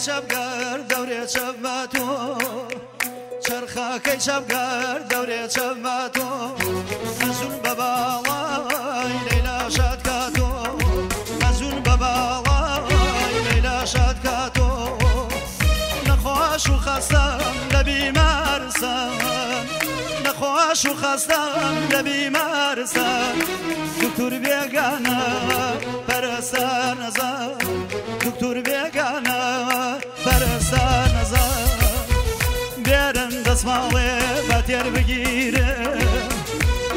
شبگەر دەورێ چەب بە تۆ چرخەکەی شەبگەر دەورێ چەب بە تۆ ئەزون بە باڵای لەیلا شاد کاتۆ ئەزون بە باڵای لەیلا شاد کاتۆ نەخۆش و خەستەم لە بیمارستان نەخۆش و خەستەم لە بیمارستان دکتور بێگانە پەرستە نەزان دکتور بێگانە پەرستە نەزان بێرن دەسماڵێ بە تێر بگیرن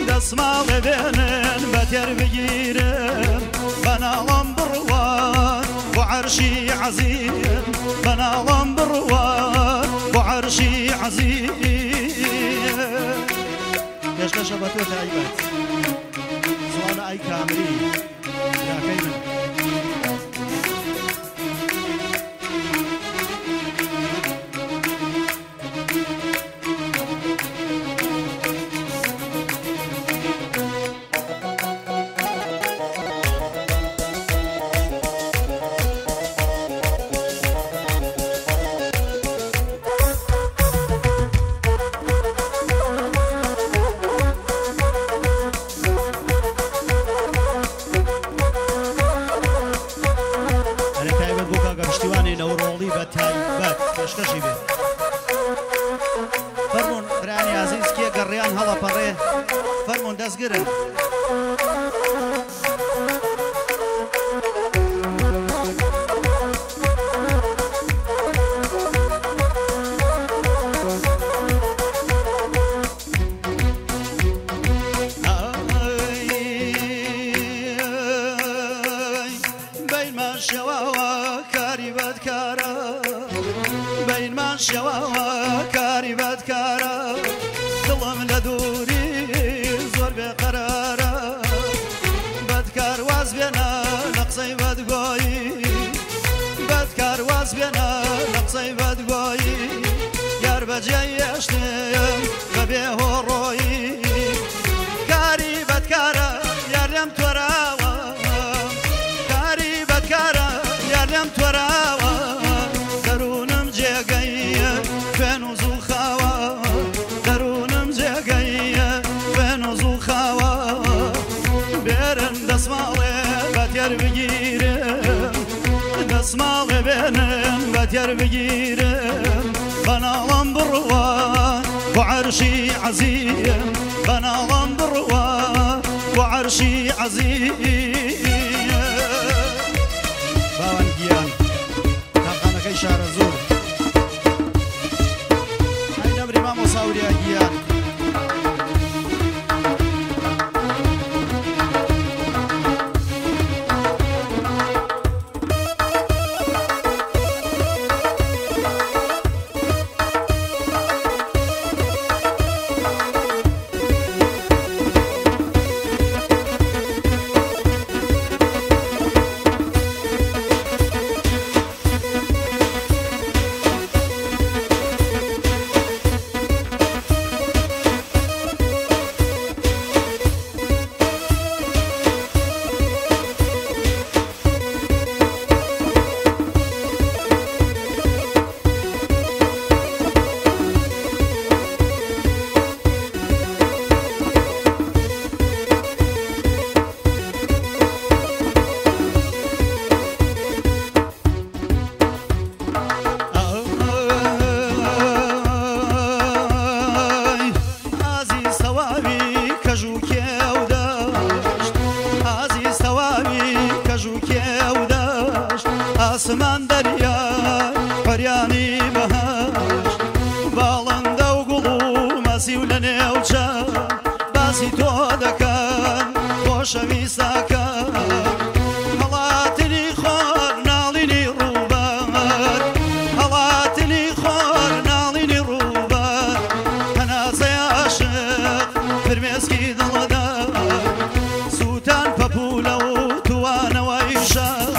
دەسماڵێ بێنن بە تێر بگیرن بەناڵم بڕوان بۆ عەرشی عەزیم بەناڵم بڕوان بۆ عەرشی عەزیم هێشتا شەبە تۆ تایبەت سوالە ئای کامری یاکەی من پێشکەشی بێت فەرمونون برانی عەزیز کێ گەڕیان هەڵەپەڕێ فەرمونون دەستگرن شەواوە کاری بەدکارە دڵم لە دووری زۆر بێقەرارە بەدکار واز بێنە لە قسەی بەدگۆیی بەدکار واز بێنە لە قسەی بەدگۆیی یار بەجێی هێشتم بەبێ هۆڕۆیی کاری بەدکارە یار لێم تۆراوە کاری بەدکارە یار لێم تۆراوە دەروونم جێگەی خوێن و زوو خاوە دەروونم جێگەیە خوێن و زوو خاوە بێرن دەسماڵێ بە تێر بگیرم دەسماڵێ بێنم بە تێر بگیرم بەناڵم بڕوە بۆ عەرشی عەزیم بەناڵم بڕوە بۆ عەرشی عەزیم باوەندگیان تاقانەکەی شارە زۆر مصوري أجيال ئاسمان دەریای پەریانی بەهەش باڵندە و گوڵ و مەسی و لە نێو چەم باسی تۆ دەکەن خۆشەویستەکەن هەڵاتنی خۆر ناڵینی ڕووبەر هەڵاتنی خۆر ناڵینی ڕووبەر هەناسەی عاشق فرمێسکی دڵدا سووتان پەپولە و توانەوەی شەر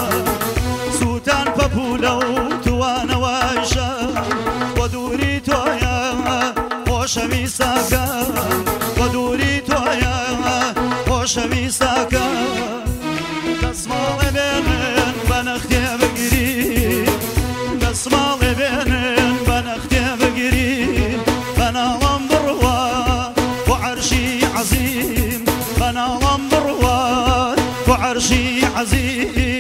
سووتان پەپولە و توانەوەی شەر بۆ دووری تۆیە خۆشەویستەکەن بۆ دووری تۆیە خۆشەویستەکەن دەسماڵێ بێنن بە نەختێ بگری دەسماڵ بناڵم بڕوە بۆ عەرشی عەزیم بناڵم بڕوە بۆ عەرشی عەزیم